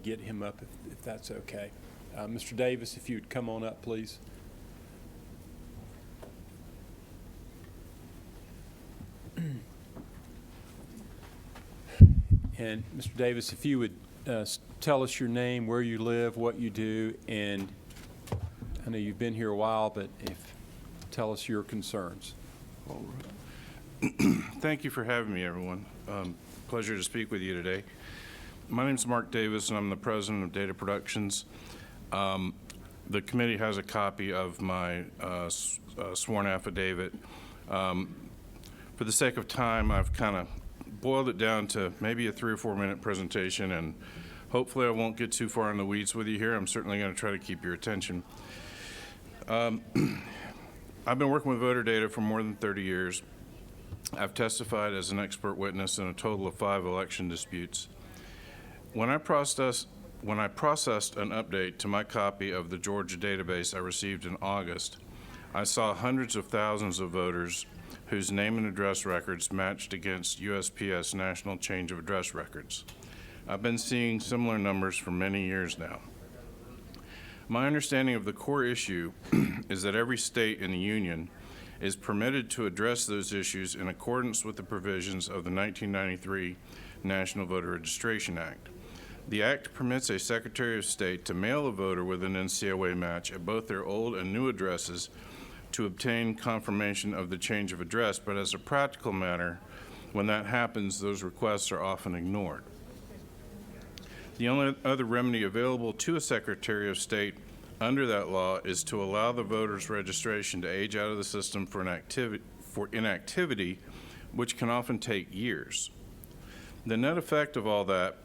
get him up if that's okay. Mr. Davis, if you would come on up, please. And Mr. Davis, if you would tell us your name, where you live, what you do, and I know you've been here a while, but tell us your concerns. All right. Thank you for having me, everyone. Pleasure to speak with you today. My name is Mark Davis, and I'm the president of Data Productions. The committee has a copy of my sworn affidavit. For the sake of time, I've kind of boiled it down to maybe a 3 or 4 minute presentation, and hopefully I won't get too far in the weeds with you here. I'm certainly going to try to keep your attention. I've been working with voter data for more than 30 years. I've testified as an expert witness in a total of 5 election disputes. When I processed an update to my copy of the Georgia database I received in August, I saw hundreds of thousands of voters whose name and address records matched against USPS National Change of Address records. I've been seeing similar numbers for many years now. My understanding of the core issue is that every state in the union is permitted to address those issues in accordance with the provisions of the 1993 National Voter Registration Act. The Act permits a Secretary of State to mail a voter with an NCOA match at both their old and new addresses to obtain confirmation of the change of address, but as a practical matter, when that happens, those requests are often ignored. The only other remedy available to a Secretary of State under that law is to allow the voter's registration to age out of the system for inactivity, which can often take years. The net effect of all that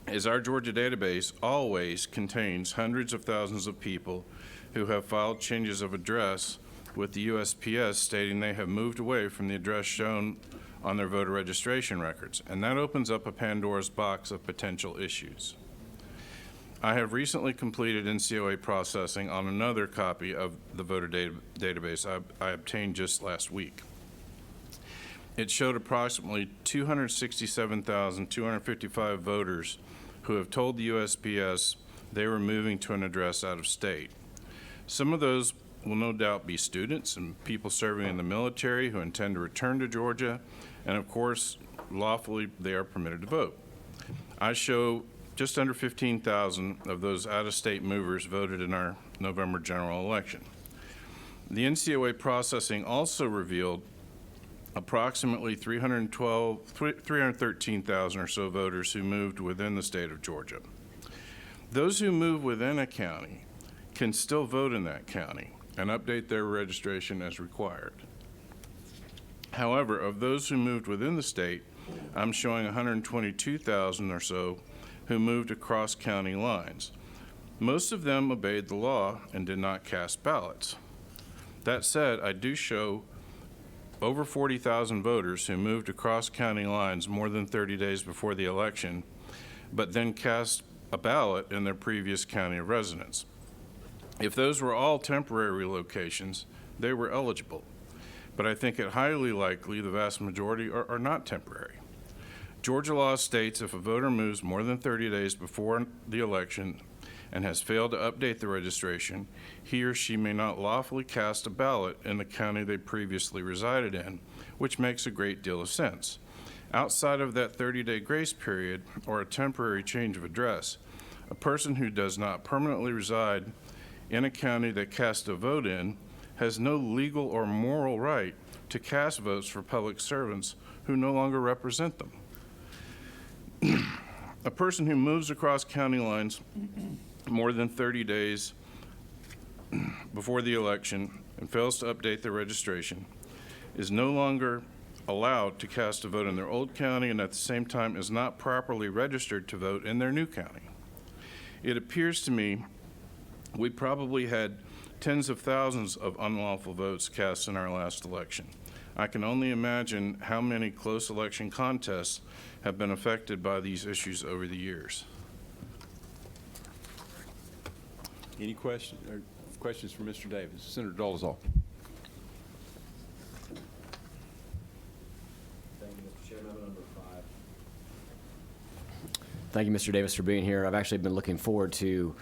is our Georgia database always contains hundreds of thousands of people who have filed changes of address with the USPS stating they have moved away from the address shown on their voter registration records, and that opens up a Pandora's box of potential issues. I have recently completed NCOA processing on another copy of the voter database I obtained just last week. It showed approximately 267,255 voters who have told the USPS they were moving to an address out of state. Some of those will no doubt be students and people serving in the military who intend to return to Georgia, and of course, lawfully they are permitted to vote. I show just under 15,000 of those out-of-state movers voted in our November general election. The NCOA processing also revealed approximately 313,000 or so voters who moved within the state of Georgia. Those who move within a county can still vote in that county and update their registration as required. However, of those who moved within the state, I'm showing 122,000 or so who moved across county lines. Most of them obeyed the law and did not cast ballots. That said, I do show over 40,000 voters who moved across county lines more than 30 days before the election, but then cast a ballot in their previous county of residence. If those were all temporary relocations, they were eligible. But I think it highly likely the vast majority are not temporary. Georgia law states if a voter moves more than 30 days before the election and has failed to update the registration, he or she may not lawfully cast a ballot in the county they previously resided in, which makes a great deal of sense. Outside of that 30-day grace period or a temporary change of address, a person who does not permanently reside in a county that cast a vote in has no legal or moral right to cast votes for public servants who no longer represent them. A person who moves across county lines more than 30 days before the election and fails to update their registration is no longer allowed to cast a vote in their old county and at the same time is not properly registered to vote in their new county. It appears to me we probably had tens of thousands of unlawful votes cast in our last election. I can only imagine how many close election contests have been affected by these issues over the years. Any questions for Mr. Davis? Senator Dolezal. Thank you, Mr. Chairman. Number 5. Thank you, Mr. Davis, for being here. I've actually been looking forward to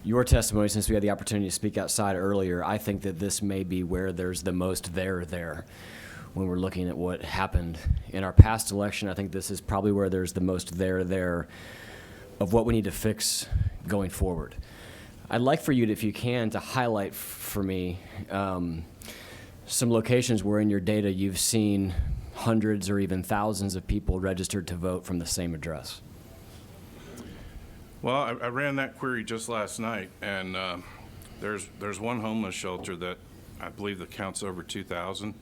your testimony since we had the opportunity to speak outside earlier. I think that this may be where there's the most there when we're looking at what happened in our past election. I think this is probably where there's the most there of what we need to fix going forward. I'd like for you, if you can, to highlight for me some locations where in your data you've seen hundreds or even thousands of people registered to vote from the same address. Well, I ran that query just last night, and there's one homeless shelter that I believe that counts over 2,000.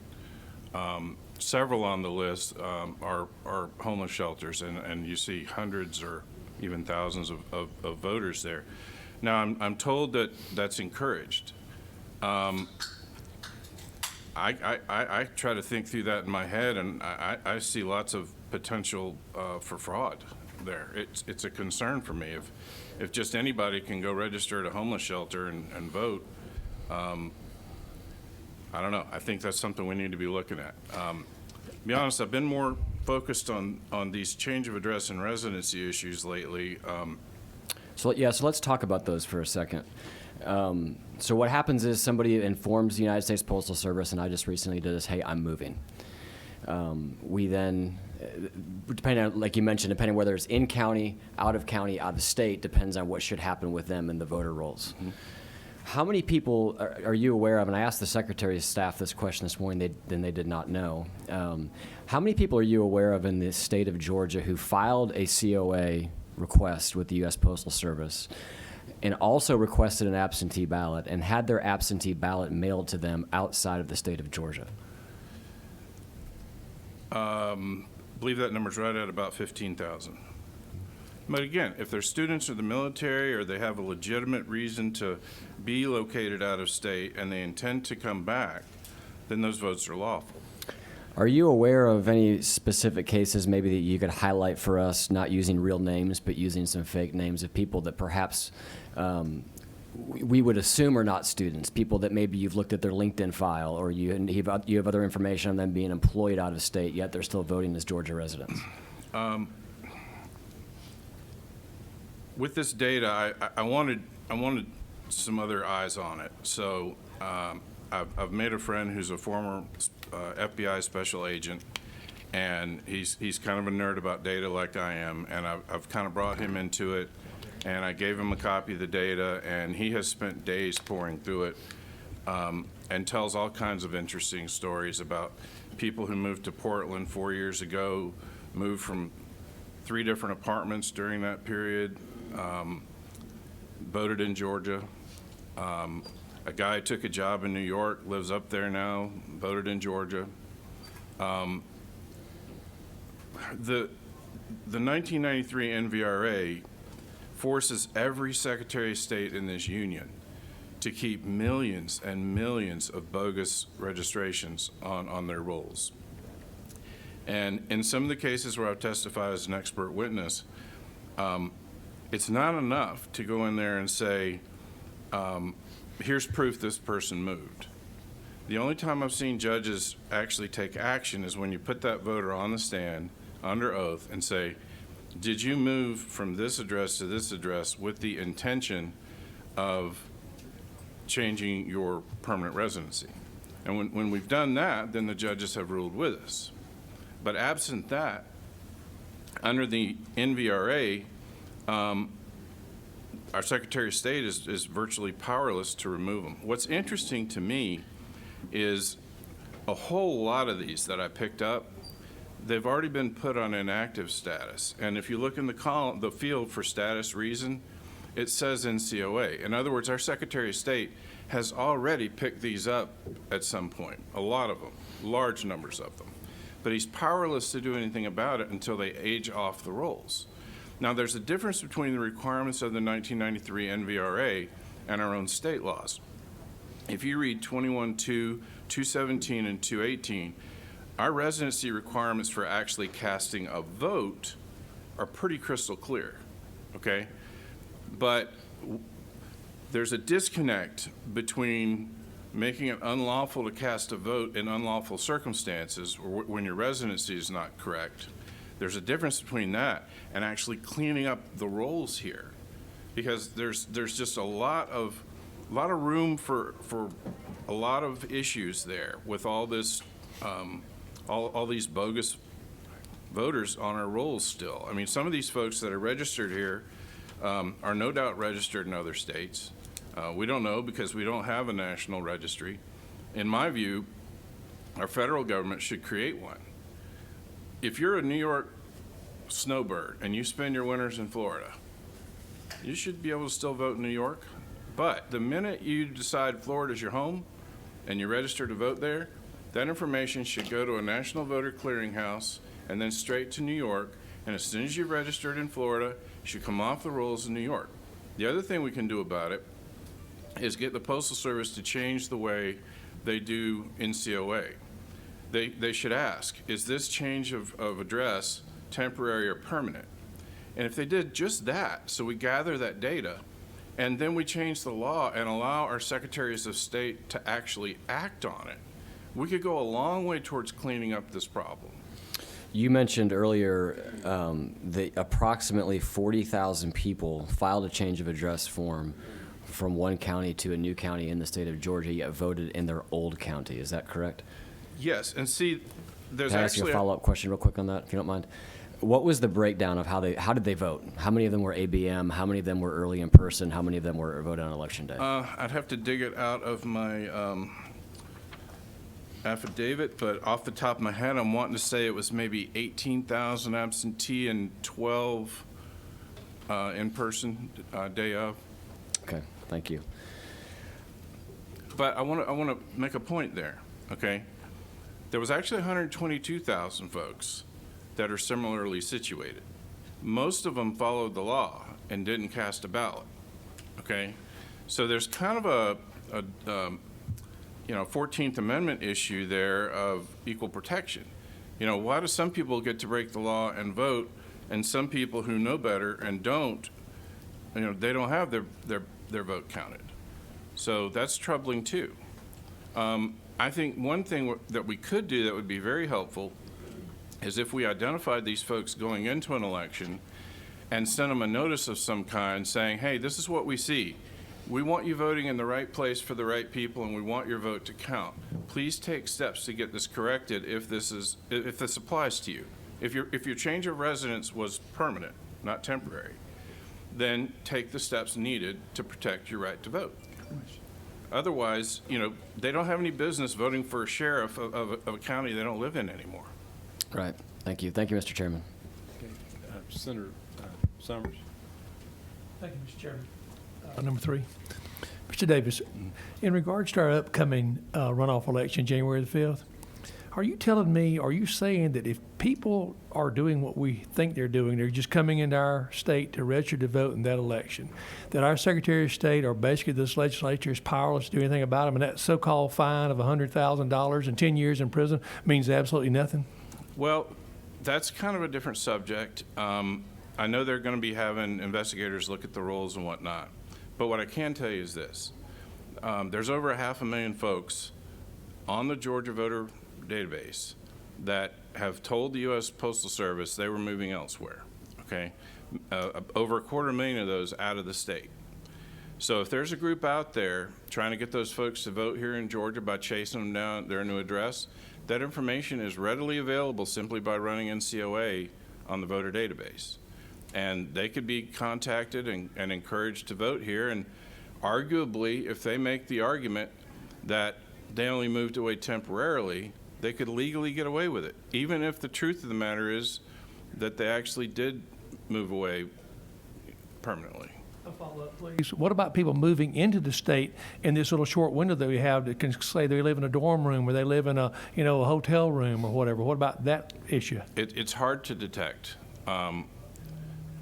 Several on the list are homeless shelters, and you see hundreds or even thousands of voters there. Now, I'm told that that's encouraged. I try to think through that in my head, and I see lots of potential for fraud there. It's a concern for me. If just anybody can go register at a homeless shelter and vote, I don't know. I think that's something we need to be looking at. To be honest, I've been more focused on these change of address and residency issues lately. So let's talk about those for a second. So what happens is somebody informs the United States Postal Service, and I just recently did this, hey, I'm moving. We then, depending on, like you mentioned, depending on whether it's in county, out of state, depends on what should happen with them in the voter rolls. Mm-hmm. How many people are you aware of, and I asked the Secretary of Staff this question this morning, they did not know. How many people are you aware of in the state of Georgia who filed a COA request with the U.S. Postal Service and also requested an absentee ballot and had their absentee ballot mailed to them outside of the state of Georgia? I believe that number's right at about 15,000. But again, if they're students of the military or they have a legitimate reason to be located out of state and they intend to come back, then those votes are lawful. Are you aware of any specific cases maybe that you could highlight for us, not using real names, but using some fake names of people that perhaps we would assume are not students, people that maybe you've looked at their LinkedIn file or you have other information on them being employed out of state, yet they're still voting as Georgia residents? With this data, I wanted some other eyes on it. So I've made a friend who's a former FBI special agent, and he's kind of a nerd about data like I am, and I've kind of brought him into it, and I gave him a copy of the data, and he has spent days pouring through it and tells all kinds of interesting stories about people who moved to Portland 4 years ago, moved from 3 different apartments during that period, voted in Georgia. A guy took a job in New York, lives up there now, voted in Georgia. The 1993 NVRA forces every Secretary of State in this union to keep millions and millions of bogus registrations on their rolls. And in some of the cases where I've testified as an expert witness, it's not enough to go in there and say, here's proof this person moved. The only time I've seen judges actually take action is when you put that voter on the stand under oath and say, did you move from this address to this address with the intention of changing your permanent residency? And when we've done that, then the judges have ruled with us. But absent that, under the NVRA, our Secretary of State is virtually powerless to remove them. What's interesting to me is a whole lot of these that I picked up, they've already been put on inactive status. And if you look in the field for status reason, it says NCOA. In other words, our Secretary of State has already picked these up at some point, a lot of them, large numbers of them. But he's powerless to do anything about it until they age off the rolls. Now, there's a difference between the requirements of the 1993 NVRA and our own state laws. If you read 21.2, 217, and 218, our residency requirements for actually casting a vote are pretty crystal clear, okay? But there's a disconnect between making it unlawful to cast a vote in unlawful circumstances or when your residency is not correct. There's a difference between that and actually cleaning up the rolls here, because there's just a lot of room for a lot of issues there with all this, all these bogus voters on our rolls still. I mean, some of these folks that are registered here are no doubt registered in other states. We don't know because we don't have a national registry. In my view, our federal government should create one. If you're a New York snowbird and you spend your winters in Florida, you should be able to still vote in New York. But the minute you decide Florida's your home and you register to vote there, that information should go to a national voter clearinghouse and then straight to New York. And as soon as you've registered in Florida, you should come off the rolls in New York. The other thing we can do about it is get the Postal Service to change the way they do NCOA. They should ask, is this change of address temporary or permanent? And if they did just that, so we gather that data, and then we change the law and allow our secretaries of state to actually act on it, we could go a long way towards cleaning up this problem. You mentioned earlier that approximately 40,000 people filed a change of address form from one county to a new county in the state of Georgia, yet voted in their old county. Is that correct? Yes, and see, there's Can I ask you actually a follow-up question real quick on that, if you don't mind? What was the breakdown of how did they vote? How many of them were ABM? How many of them were early in person? How many of them were voted on election day? I'd have to dig it out of my affidavit, but off the top of my head, I'm wanting to say it was maybe 18,000 absentee and 12 in-person day of. Okay, thank you. But I want to make a point there, okay? There was actually 122,000 folks that are similarly situated. Most of them followed the law and didn't cast a ballot, okay? So there's kind of a 14th Amendment issue there of equal protection. Why do some people get to break the law and vote, and some people who know better and don't, they don't have their vote counted? So that's troubling too. I think one thing that we could do that would be very helpful is if we identified these folks going into an election and sent them a notice of some kind saying, hey, this is what we see. We want you voting in the right place for the right people, and we want your vote to count. Please take steps to get this corrected if this applies to you. If your change of residence was permanent, not temporary, then take the steps needed to protect your right to vote. Otherwise, they don't have any business voting for a sheriff of a county they don't live in anymore. Right. Thank you. Thank you, Mr. Chairman. Okay. Senator Summers. Thank you, Mr. Chairman. Number 3. Mr. Davis, in regards to our upcoming runoff election, January the 5th, are you saying that if people are doing what we think they're doing, they're just coming into our state to register to vote in that election, that our Secretary of State or basically this legislature is powerless to do anything about them, and that so-called fine of $100,000 and 10 years in prison means absolutely nothing? Well, that's kind of a different subject. I know they're going to be having investigators look at the rolls and whatnot. But what I can tell you is this. There's over 500,000 folks on the Georgia voter database that have told the U.S. Postal Service they were moving elsewhere, okay? Over 250,000 of those out of the state. So if there's a group out there trying to get those folks to vote here in Georgia by chasing them down their new address, that information is readily available simply by running NCOA on the voter database. And they could be contacted and encouraged to vote here. And arguably, if they make the argument that they only moved away temporarily, they could legally get away with it, even if the truth of the matter is that they actually did move away permanently. A follow-up, please. What about people moving into the state in this little short window that we have that can say they live in a dorm room or they live in a hotel room or whatever? What about that issue? It's hard to detect.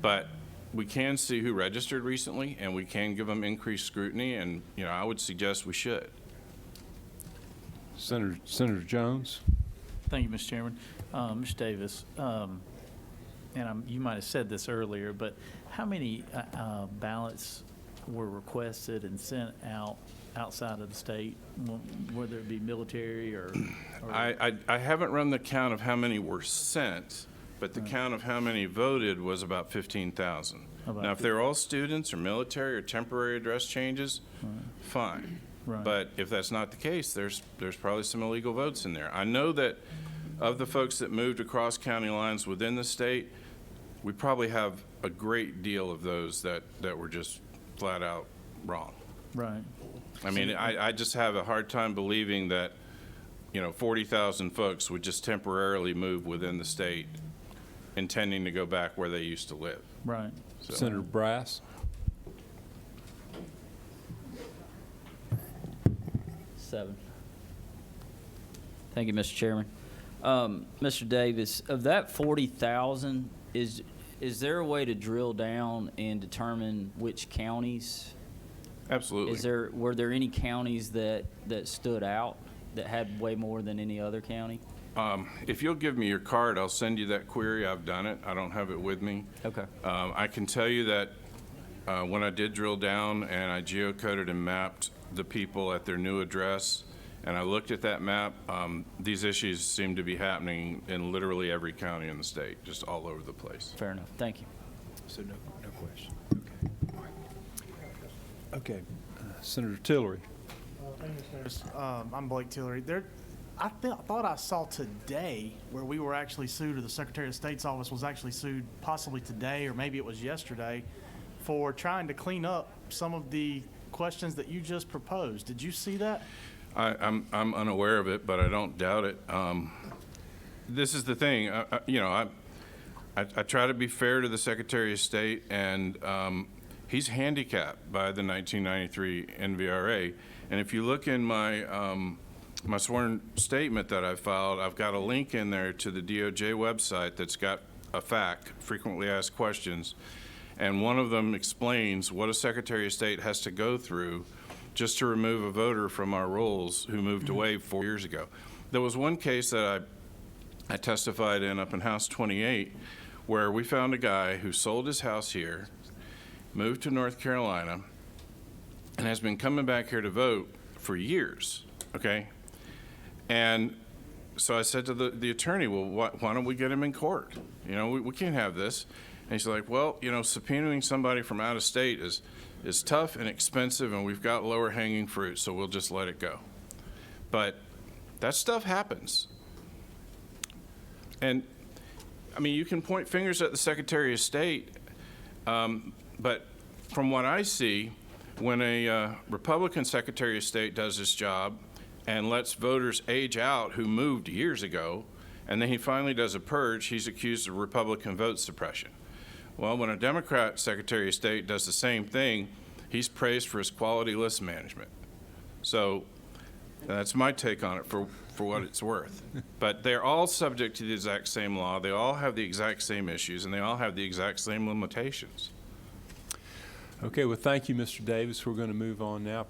But we can see who registered recently, and we can give them increased scrutiny, and I would suggest we should. Senator Jones. Thank you, Mr. Chairman. Mr. Davis, and you might have said this earlier, but how many ballots were requested and sent out outside of the state, whether it be military or I haven't run the count of how many were sent, but the count of how many voted was about 15,000. About Now, if they're all students or military or temporary address changes, fine. Right. But if that's not the case, there's probably some illegal votes in there. I know that of the folks that moved across county lines within the state, we probably have a great deal of those that were just flat out wrong. Right. I mean, I just have a hard time believing that, 40,000 folks would just temporarily move within the state intending to go back where they used to live. Right. So- Senator Brass? 7. Thank you, Mr. Chairman. Mr. Davis, of that 40,000, is there a way to drill down and determine which counties? Absolutely. Were there any counties that stood out, that had way more than any other county? If you'll give me your card, I'll send you that query. I've done it. I don't have it with me. Okay. I can tell you that when I did drill down and I geocoded and mapped the people at their new address, and I looked at that map, these issues seem to be happening in literally every county in the state, just all over the place. Fair enough. Thank you. So no question. Okay. Senator Tillery? I'm Blake Tillery. I thought I saw today where we were actually sued, or the Secretary of State's office was actually sued, possibly today, or maybe it was yesterday, for trying to clean up some of the questions that you just proposed. Did you see that? I'm unaware of it, but I don't doubt it. This is the thing, I try to be fair to the Secretary of State, and he's handicapped by the 1993 NVRA. And if you look in my sworn statement that I filed, I've got a link in there to the DOJ website that's got a FAQ, frequently asked questions, and one of them explains what a Secretary of State has to go through just to remove a voter from our rolls who moved away 4 years ago. There was one case that I testified in up in House 28 where we found a guy who sold his house here, moved to North Carolina, and has been coming back here to vote for years, okay? And so I said to the attorney, well, why don't we get him in court? We can't have this. And he's like, well, subpoenaing somebody from out of state is tough and expensive, and we've got lower hanging fruit, so we'll just let it go. But that stuff happens. And, I mean, you can point fingers at the Secretary of State, but from what I see, when a Republican Secretary of State does his job and lets voters age out who moved years ago, and then he finally does a purge, he's accused of Republican vote suppression. Well, when a Democrat Secretary of State does the same thing, he's praised for his quality list management. So that's my take on it for what it's worth. But they're all subject to the exact same law. They all have the exact same issues, and they all have the exact same limitations. Okay, well, thank you, Mr. Davis. We're going to move on now.